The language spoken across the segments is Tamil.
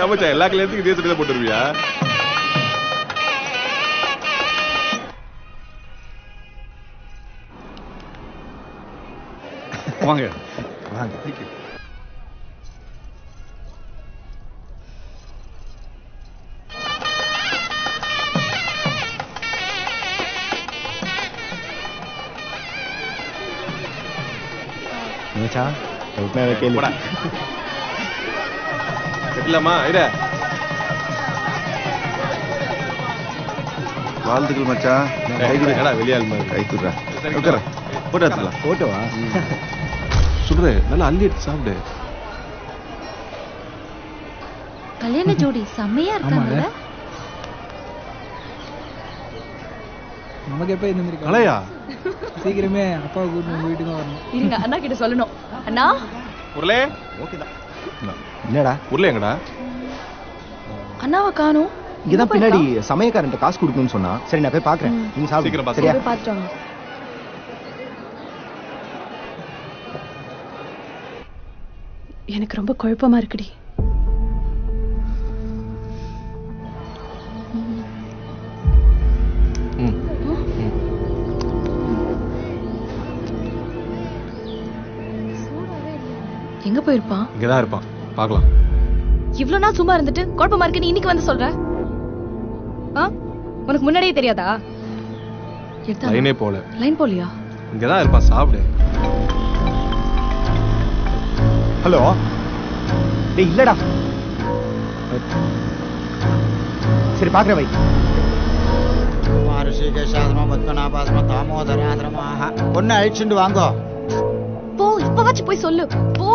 மச்சான் எல்லா கல்யாணத்துக்கும் இதே சட்டை போட்டுருவியா? வாங்க வாங்க. மச்சான் உண்மையாவே கேளு. கட்டலாமா? இரு. வாழ்த்துக்கள் மச்சான். என்னடா வெளியால் மாதிரி கை குடுறா. உட்கார. போட்டோ எடுத்துக்கலாம். போட்டோவா? சொல்றேன் நல்லா அள்ளி எடுத்து சாப்பிடு. கல்யாண ஜோடி செம்மையா இருக்காங்கல்ல? நமக்கு எப்ப இந்த மாதிரி கலையா? சீக்கிரமே அப்பாவை கூட்டு உங்க வீட்டுக்கு வரணும். இருங்க அண்ணா கிட்ட சொல்லணும். அண்ணா உருளே ஓகேதான். என்னடா? உருளே எங்கடா? அண்ணாவை காணோம். இங்கதான் பின்னாடி சமயக்காரன்ட்ட காசு கொடுக்கணும்னு சொன்னா. சரி நான் போய் பாக்குறேன். நீங்க சாப்பிடுங்க. சீக்கிரம் சரியா? போய் பார்த்துட்டு வாங்க. எனக்கு ரொம்ப குழப்பமா இருக்குடி. எங்க போயிருப்பான்? இங்கதான் இருப்பான். பார்க்கலாம். இவ்வளவு நாள் சும்மா இருந்துட்டு குழப்பமா இருக்கு நீ இன்னைக்கு வந்து சொல்ற? உனக்கு முன்னாடியே தெரியாதா? லைனே போல. லைன் போலியா? இங்கதான் இருப்பான். சாப்பிடு. ஹலோ. டேய் இல்லடா. சரி பாக்குறேன் வை. பொண்ணு அழிச்சுண்டு வாங்கோ. போ இப்பவாச்சும் போய் சொல்லு. போ.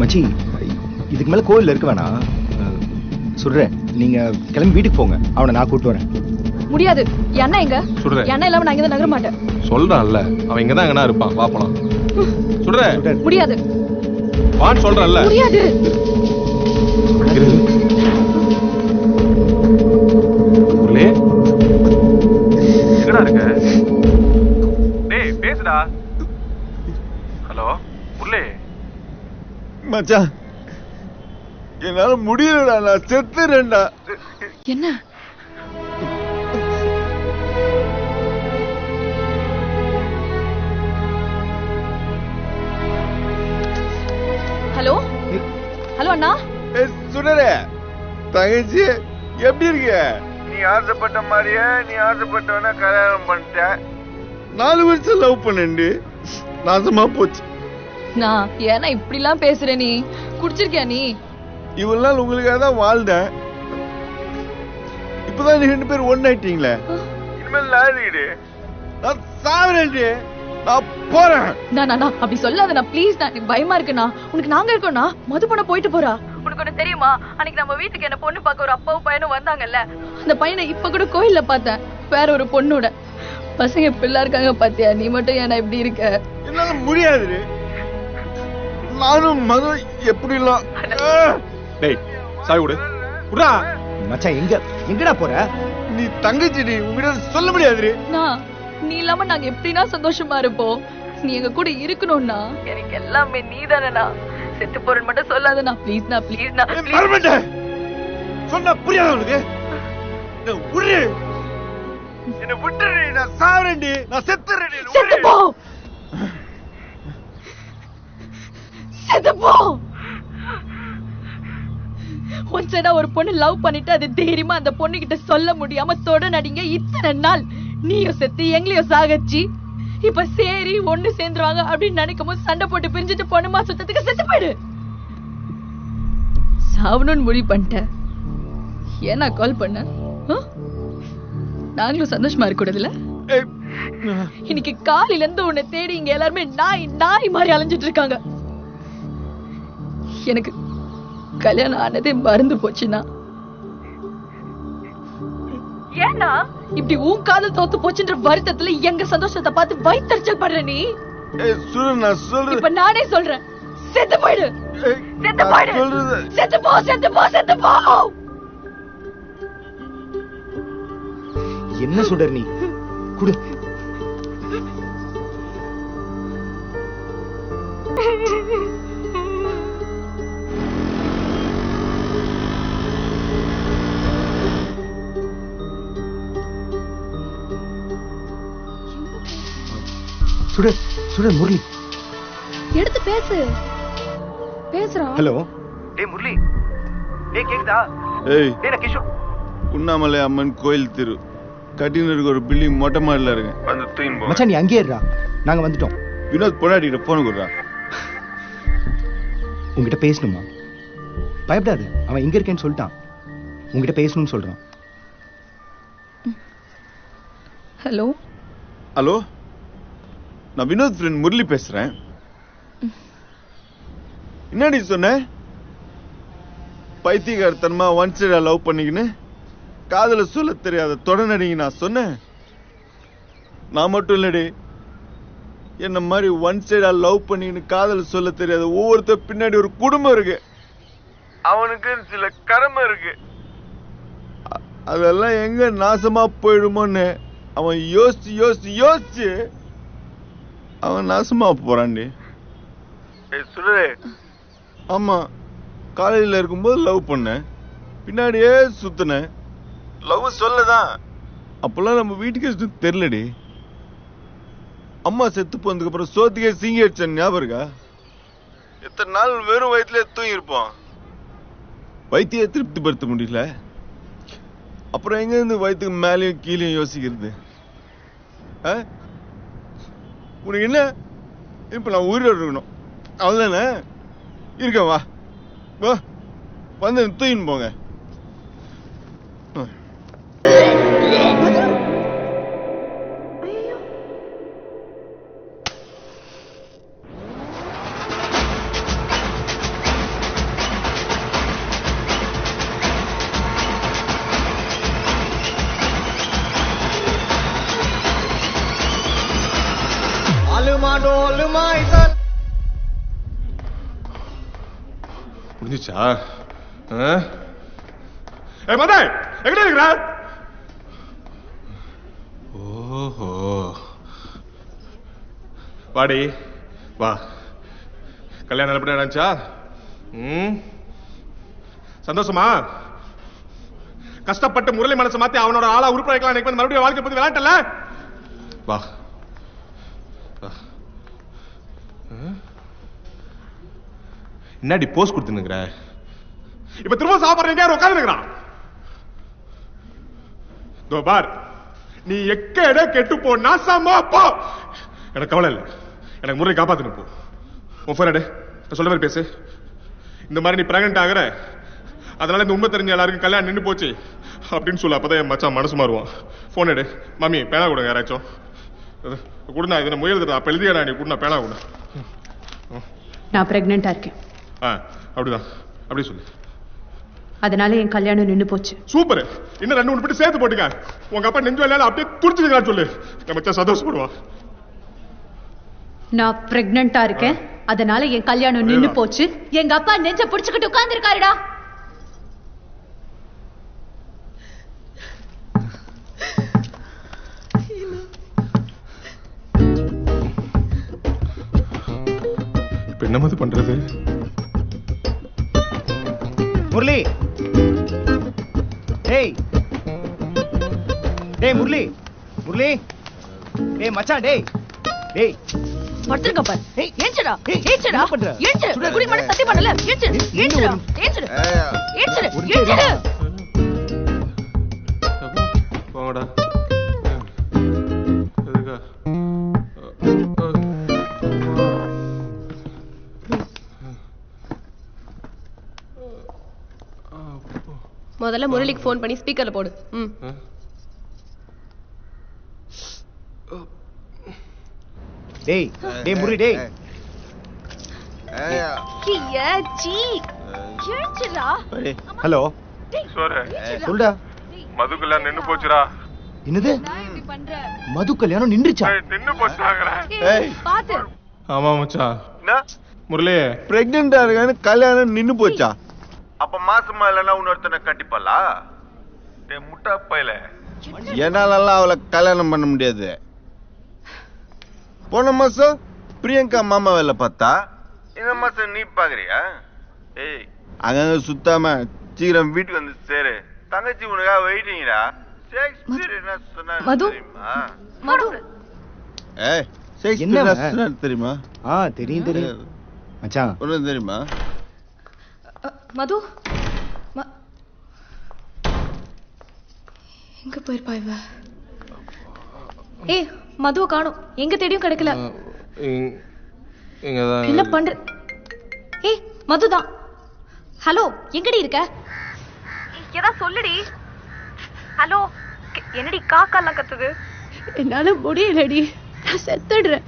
மச்சி இதுக்கு மேல கோயில்ல இருக்க வேணாம். சொல்றேன் நீங்க கிளம்பி வீட்டுக்கு போங்க. அவனை நான் கூட்டு வரேன். முடியாது. என்ன எங்க? சொல்றேன். என்ன இல்லாம நான் இங்க நகர மாட்டேன். சொல்றான்ல அவன் இங்கதான் எங்கனா இருப்பான். வா போலாம். சொல்றேன். முடியாது. வான்னு சொல்றேன்ல. முடியாது. உருளே எங்கடா இருக்க? டேய் பேசுடா. ஹலோ உருளே. மச்சான் என்னால முடியலடா. நான் செத்துறேன்டா. என்ன? ஹலோ ஹலோ அண்ணா. சுடரே தங்கச்சி எப்படி இருக்க? நீ ஆசைப்பட்ட மாதிரியே நீ ஆசைப்பட்டவன கல்யாணம் பண்ணிட்ட. 4 வருஷம் லவ் பண்ணு. நாசமா போச்சு. நான் ஏன்னா இப்படி எல்லாம் பேசுற? நீ குடிச்சிருக்கியா? நீ இவ்வளவு நாள் உங்களுக்காக தான் வாழ்ந்தேன். இப்பதான் நீ 2 பேரும் ஒண்ணாயிட்டீங்களே. இனிமேல் லாரிடு நான் சாவரேன்டி. நான் போறேன். நான் அப்படி சொல்லாத. நான் ப்ளீஸ். நான் எனக்கு பயமா இருக்குண்ணா. உனக்கு நாங்க இருக்கோம்னா மது பண்ண போயிட்டு போறா. உனக்கு ஒண்ணு தெரியுமா? அன்னைக்கு நம்ம வீட்டுக்கு என்ன பொண்ணு பார்க்க ஒரு அப்பாவும் பையனும் வந்தாங்கல்ல. அந்த பையனை இப்ப கூட கோயில்ல பார்த்தேன். வேற ஒரு பொண்ணோட. பசங்க பிள்ளை இருக்காங்க பாத்தியா? நீ மட்டும் ஏன்னா இப்படி இருக்க? என்னால முடியாது. நானும் மதும் எப்படிலாம். டேய் சாவி விடு. புறா மச்சான் எங்கடா போற? நீ தங்கச்சி உங்ககிட்ட சொல்ல முடியாது. நான் நீ இல்லாம நாங்க எப்படின்னா சந்தோஷமா இருப்போம். நீ எங்க கூட இருக்கணும்னா எனக்கு எல்லாமே நீ தானேண்ணா. செத்து போறேன்னு மட்டும் சொல்லாதண்ணா. ப்ளீஸ்ண்ணா ப்ளீஸ்ண்ணா. சொன்னா புரியாத உனக்கு? விடு. என்ன விட்டுரு. நான் சாவரேன்டி. நான் செத்துறேன்டி. செத்து போ. செத்து போ. ஒன் சைடா ஒரு பொண்ணு லவ் பண்ணிட்டு அது தைரியமா அந்த பொண்ணு கிட்ட சொல்ல முடியாம தொட நடிங்க இத்தனை நாள். நீயும் செத்து எங்களையும் சாகச்சி. இப்ப சரி ஒண்ணு சேர்ந்துருவாங்க அப்படின்னு நினைக்கும் போது சண்டை போட்டு பிரிஞ்சுட்டு பொண்ணுமா சுத்தத்துக்கு செத்து போயிடு. சாவணும்னு முடிவு பண்ணிட்டேன். ஏன்னா கால் பண்ண? நாங்களும் சந்தோஷமா இருக்கக்கூடாதுல? இன்னைக்கு காலையில இருந்து உன்னை தேடி இங்க எல்லாருமே நாய் மாதிரி அலைஞ்சிட்டு இருக்காங்க. எனக்கு கல்யாணம் ஆனதே மறந்து போச்சுன்னா ஏன்னா இப்படி உன் காதல் தோத்து போச்சுன்ற வருத்தத்துல எங்க சந்தோஷத்தை பார்த்து வயித்தறிச்சல் படுற நீ. நான் சொல்றேன். இப்ப நானே சொல்றேன். செத்து போயிடு. செத்து போயிடு. சொல்றது செத்து போ, செத்து போ, செத்து போ. என்ன சொல்ற நீ? குடு. சுடு சுடு முரளி. எடுத்து பேசு. பேசுறா. ஹலோ. டேய் முரளி, டேய் கேக்குதா? ஏய் டேய் நான் கிஷோர். உண்ணாமலை அம்மன் கோயில் தெரு கட்டின்னு இருக்க ஒரு பில்டிங் மொட்டை மாடியில் இருக்கேன். வந்து தூயின் போ. மச்சான் நீ அங்கேயே இருடா, நாங்க வந்துட்டோம். வினோத் பொண்டாட்டிகிட்ட போன் கொடுறா. உங்ககிட்ட பேசணுமா? பயப்படாது, அவன் இங்க இருக்கேன்னு சொல்லிட்டான். உங்ககிட்ட பேசணும்னு சொல்றான். ஹலோ. ஹலோ, நான் வினோத் ஃப்ரெண்ட் முரளி பேசுறேன். என்னடி சொன்ன? பைத்தியகாரத்தனமா ஒன் சைடா லவ் பண்ணிக்கின்னு காதல சொல்ல தெரியாத தொடனடிங்க நான் சொன்னேன். நான் மட்டும் இல்லடி, என்ன மாதிரி ஒன் சைடா லவ் பண்ணிக்கின்னு காதல சொல்ல தெரியாத ஒவ்வொருத்தர் பின்னாடி ஒரு குடும்பம் இருக்கு. அவனுக்கு சில கடமை இருக்கு. அதெல்லாம் எங்க நாசமா போயிடுமோன்னு அவன் யோசிச்சு யோசிச்சு யோசிச்சு அவன் நாசமா போறான்டி. சுரே, ஆமா, காலேஜில் இருக்கும்போது லவ் பண்ணேன், பின்னாடியே சுத்தினேன். லவ் சொல்லதான் அப்பெல்லாம் நம்ம வீட்டுக்கு தெரியலடி. அம்மா செத்து போனதுக்கு அப்புறம் சோத்துக்கே சீங்கி அடிச்சேன், ஞாபகம் இருக்கா? எத்தனை நாள் வெறும் வயிற்றுல தூங்கி இருப்போம். வயிற்றையே திருப்திப்படுத்த முடியல. அப்புறம் எங்க இருந்து வயிற்றுக்கு மேலேயும் கீழேயும் யோசிக்கிறது? உனக்கு என்ன இப்ப நான் உயிரோடு இருக்கணும், அவ்வளவுதானே? இருக்கேன், வா வா, வந்து தூக்கின்னு போங்க. முடிஞ்சிச்சா? மதே எங்க இருக்கிற? ஓஹோ, வாடி வா. கல்யாணம் நல்லபடியா நடந்துச்சா? சந்தோஷமா? கஷ்டப்பட்டு முரளி மனசை மாத்தி அவனோட ஆளா உறுப்பு வைக்கலாம். மறுபடியும் வாழ்க்கை பத்தி விளையாட்டல. வா. என்னடி போஸ்ட் கொடுத்துனுக்குற? இப்ப திரும்ப சாப்பிடுறீங்க, உட்காந்துக்கிறான். பார், நீ எக்கட கெட்டு போ, நாசமா போ. எனக்கு கவலை இல்லை, எனக்கு முறை காப்பாத்தணும். போ, உன் போன் எடு, சொல்ல மாதிரி பேசு. இந்த மாதிரி நீ பிரெக்னன்ட் ஆகுற, அதனால இந்த உண்மை தெரிஞ்ச எல்லாருக்கும் கல்யாணம் நின்று போச்சு அப்படின்னு சொல்லு. அப்பதான் என் மச்சான் மனசு மாறுவான். போன் எடு. மாமி பேனா கொடுங்க, யாராச்சும் கொடுனா. இதை முயல்துடா, அப்ப எழுதியடா, நீ கொடுனா பேனா கொடு. நான் பிரெக்னெண்டா இருக்கேன். அப்படிதான், அப்படி சொல்லு. அதனால என் கல்யாணம் நின்னு போச்சு. சூப்பர். இன்னும் 2 3 பிட்டு சேர்த்து போட்டுங்க. உங்க அப்பா நெஞ்சு வேலையால அப்படியே துடிச்சுக்கலான்னு சொல்லு. நம்ம சந்தோஷப்படுவா. நான் பிரெக்னெண்டா இருக்கேன், அதனால என் கல்யாணம் நின்னு போச்சு. எங்க அப்பா நெஞ்ச புடிச்சுக்கிட்டு உட்கார்ந்து இருக்காருடா. என்ன மாதிரி பண்றது? முரளி, டேய் டேய் முரளி, முரளி, டேய் மச்சான், டேய் டேய் படுத்துங்க பாரு. ஏய் ஏஞ்சடா, ஏய், ஏஞ்சடா, என்ன பண்ற? ஏஞ்சு. குடி மணி சத்தியம் பண்ணல. ஏஞ்சு, ஏஞ்சடா, ஏஞ்சு, ஏஞ்சு, ஏஞ்சு. போங்கடா. முதல்ல முரளிக்கு போன் பண்ணி ஸ்பீக்கர்ல போடு. டேய் டேய் முரளி, டேய் கியா ஜி ஏஞ்சடா. ஹலோ. சொல்டா. மது கல்யாணம் நின்னு போச்சுடா. என்னது? இப்படி பண்ற? மது கல்யாணம் நின்றுச்சா? நின்னு போச்சுடா. ஏய் பாத்து. ஆமா மச்சான். முரளி பிரெக்னெண்டா இருக்கான்னு கல்யாணம் நின்னு போச்சா? அப்ப மாசமா இல்லைன்னா இன்னொருத்தனை கட்டிப்பலா? முட்டா பையல, என்னாலலாம் அவளை கல்யாணம் பண்ண முடியாது. போன மாசம் பிரியங்கா மாமா வேலை பார்த்தா, இந்த மாசம் நீ பாக்குறியா? ஏய், அங்க சுத்தாம சீக்கிரம் வீட்டுக்கு வந்து சேரு. தங்கச்சி உனக்காக வெயிட்டிங்கடா. ஷேக்ஸ்பியர் என்ன சொன்னாரு தெரியுமா? ஏய், ஷேக்ஸ்பியர் என்ன சொன்னாரு தெரியுமா? தெரியும் மச்சான். உனக்கு தெரியுமா? மது எங்க போயிருப்பா இவ? ஏய், மதுவை காணோம். எங்க தேடியும் கிடைக்கல. என்ன பண்ற? ஏய், மதுதான். ஹலோ, எங்கடி இருக்க? ஏதா சொல்லுடி. ஹலோ, என்னடி காக்கெல்லாம் கத்துது? என்னால முடியலடி, நான் செத்துடுறேன்.